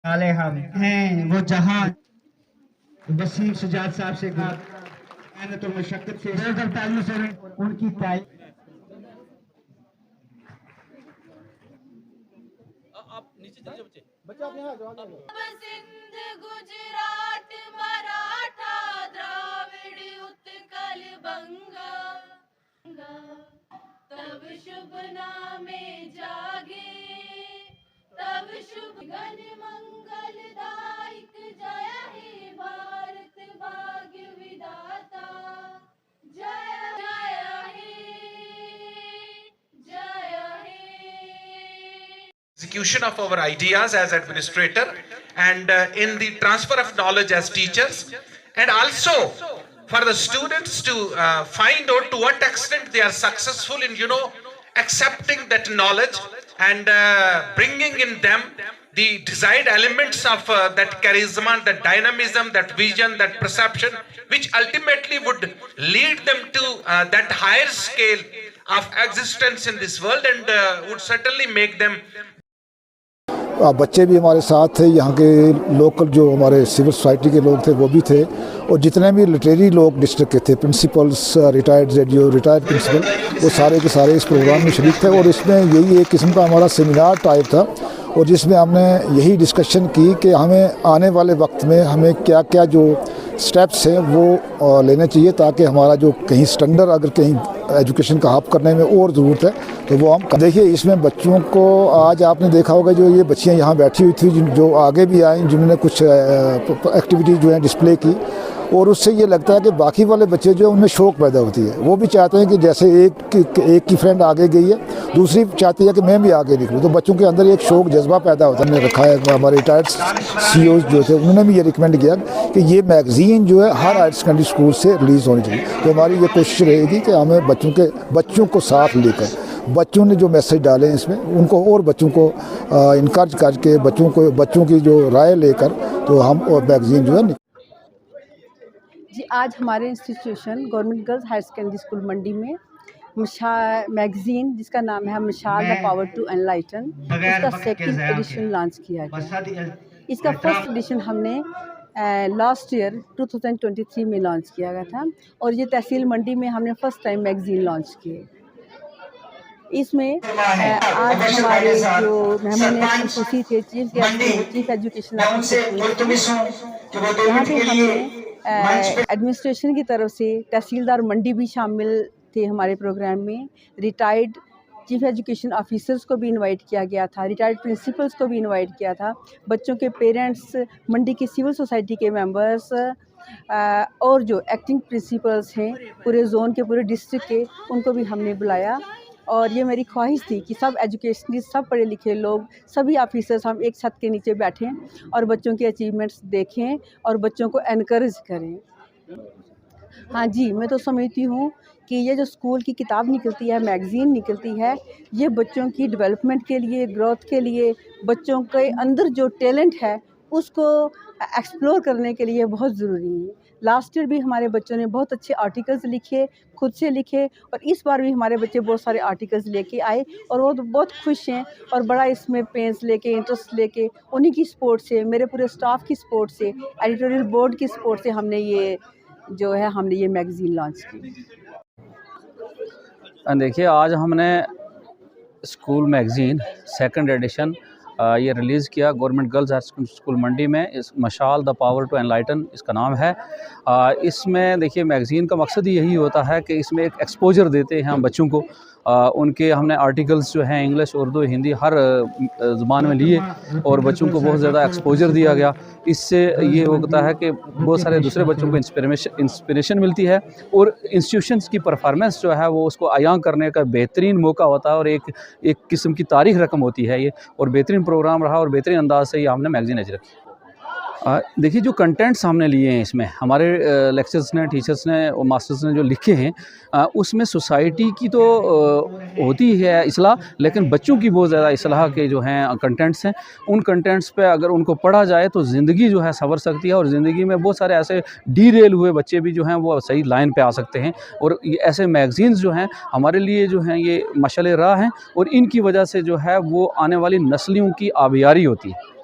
वाले हम हैं वो जहां वसीम सजाद साहब से मेहनत और मशक्कत से तालीम से उनकी तालीम आप नीचे चले जाओ बच्चे अपने यहाँ जवाब सिंध गुजरात मराठा द्राविड़ उत्कल बंगा तब शुभ नामे जागे तब शुभ गण मंगलदायक जय हे भारत भाग्य विधाता जय जय हे जय हे execution of our ideas as administrator and in the transfer of knowledge as teachers, and also for the students to find out to what extent they are successful in accepting that knowledge and bringing in them the desired elements of that charisma, that dynamism, that vision, that perception, which ultimately would lead them to that higher scale of existence in this world and would certainly make them बच्चे भी हमारे साथ थे, यहाँ के local जो हमारे civil society के लोग थे वो भी थे, और जितने भी लिटरेरी लोग डिस्ट्रिक्ट के थे, प्रिंसिपल्स, रिटायर्ड जो रिटायर्ड प्रिंसिपल, वो सारे के सारे इस प्रोग्राम में शरीक थे। और इसमें यही एक किस्म का हमारा सेमिनार टाइप था, और जिसमें हमने यही डिस्कशन की कि हमें आने वाले वक्त में हमें क्या क्या जो स्टेप्स हैं वो लेने चाहिए, ताकि हमारा जो कहीं स्टैंडर्ड अगर कहीं एजुकेशन का हब करने में और ज़रूरत है तो वो हम देखिए। इसमें बच्चों को आज आपने देखा होगा जो ये बच्चियाँ यहाँ बैठी हुई थी, जो आगे भी आई, जिन्होंने कुछ एक्टिविटी जो है डिस्प्ले की, और उससे ये लगता है कि बाकी वाले बच्चे जो उनमें शौक़ पैदा होती है। वो भी चाहते हैं कि जैसे एक की फ्रेंड आगे गई है, दूसरी चाहती है कि मैं भी आगे निकलूँ, तो बच्चों के अंदर एक शौक़ जज्बा पैदा होता है। हमने रखा है, हमारे रिटायर्ड CEOs जो थे उन्होंने भी ये रिकमेंड किया कि ये मैगज़ीन जो है हर हायर सेकेंडरी स्कूल से रिलीज़ होनी चाहिए। तो हमारी ये कोशिश रहेगी कि हमें बच्चों को साथ लेकर, बच्चों ने जो मैसेज डाले इसमें उनको और बच्चों को इनकरेज करके, बच्चों की जो राय लेकर तो हम और मैगज़ीन जो है। जी, आज हमारे institution government girls higher secondary school Mandi में मैगज़ीन जिसका नाम है Misaal the power to enlighten, इसका सेकंड एडिशन लॉन्च किया गया। इसका फर्स्ट एडिशन हमने लास्ट ईयर 2023 में लॉन्च किया गया था, और ये तहसील मंडी में हमने फर्स्ट टाइम मैगज़ीन लॉन्च किए। इसमें आज हमारे जो मेहमान खुशी थे चीफ एजुकेशन ऑफिसर, यहाँ पे हमने एडमिनिस्ट्रेशन की तरफ से तहसीलदार मंडी भी शामिल थे हमारे प्रोग्राम में, रिटायर्ड चीफ एजुकेशन ऑफिसर्स को भी इनवाइट किया गया था, रिटायर्ड प्रिंसिपल्स को भी इनवाइट किया था, बच्चों के पेरेंट्स, मंडी की सिविल सोसाइटी के मेंबर्स, और जो एक्टिंग प्रिंसिपल्स हैं पूरे जोन के, पूरे डिस्ट्रिक्ट के, उनको भी हमने बुलाया। और ये मेरी ख्वाहिश थी कि सब एजुकेशनिस्ट, सब पढ़े लिखे लोग, सभी ऑफिसर्स हम एक छत के नीचे बैठें और बच्चों के अचीवमेंट्स देखें और बच्चों को एनकरेज करें। हाँ जी, मैं तो समझती हूँ कि ये जो स्कूल की किताब निकलती है, मैगज़ीन निकलती है, ये बच्चों की डेवलपमेंट के लिए, ग्रोथ के लिए, बच्चों के अंदर जो टैलेंट है उसको एक्सप्लोर करने के लिए बहुत ज़रूरी है। लास्ट ईयर भी हमारे बच्चों ने बहुत अच्छे आर्टिकल्स लिखे, खुद से लिखे, और इस बार भी हमारे बच्चे बहुत सारे आर्टिकल्स लेके आए और वो तो बहुत खुश हैं, और बड़ा इसमें पेंस लेके, इंटरेस्ट लेके, उन्हीं की सपोर्ट से, मेरे पूरे स्टाफ की सपोर्ट से, एडिटोरियल बोर्ड की सपोर्ट से हमने ये मैगज़ीन लॉन्च की। देखिए, आज हमने स्कूल मैगज़ीन सेकंड एडिशन ये रिलीज़ किया government girls higher secondary school Mandi में। इस मशाल द पावर टू एनलाइटन इसका नाम है। इसमें देखिए, मैगज़ीन का मकसद ही यही होता है कि इसमें एक एक्सपोजर देते हैं हम बच्चों को। उनके हमने आर्टिकल्स जो हैं इंग्लिश, उर्दू, हिंदी हर ज़ुबान में लिए और बच्चों को बहुत ज़्यादा एक्सपोजर दिया गया। इससे ये होता है कि बहुत सारे दूसरे बच्चों को इंस्पिरेशन मिलती है, और इंस्टीट्यूशंस की परफॉर्मेंस जो है वो उसको अयां करने का बेहतरीन मौका होता है, और एक किस्म की तारीख़ रकम होती है ये, और बेहतरीन प्रोग्राम रहा और बेहतरीन अंदाज से ये हमने मैगज़ीन आज रखी। देखिए, जो कंटेंट्स हमने लिए हैं इसमें, हमारे लेक्चर्स ने, टीचर्स ने और मास्टर्स ने जो लिखे हैं, उसमें सोसाइटी की तो होती है इसलाह, लेकिन बच्चों की बहुत ज़्यादा इसलाह के जो हैं कंटेंट्स हैं, उन कंटेंट्स पे अगर उनको पढ़ा जाए तो ज़िंदगी जो है संवर सकती है, और ज़िंदगी में बहुत सारे ऐसे डीरेल हुए बच्चे भी जो हैं वो सही लाइन पे आ सकते हैं। और ये ऐसे मैगज़ीन्स जो हैं हमारे लिए जो हैं ये मशाल राह हैं, और इनकी वजह से जो है वो आने वाली नस्लियों की आबियारी होती है।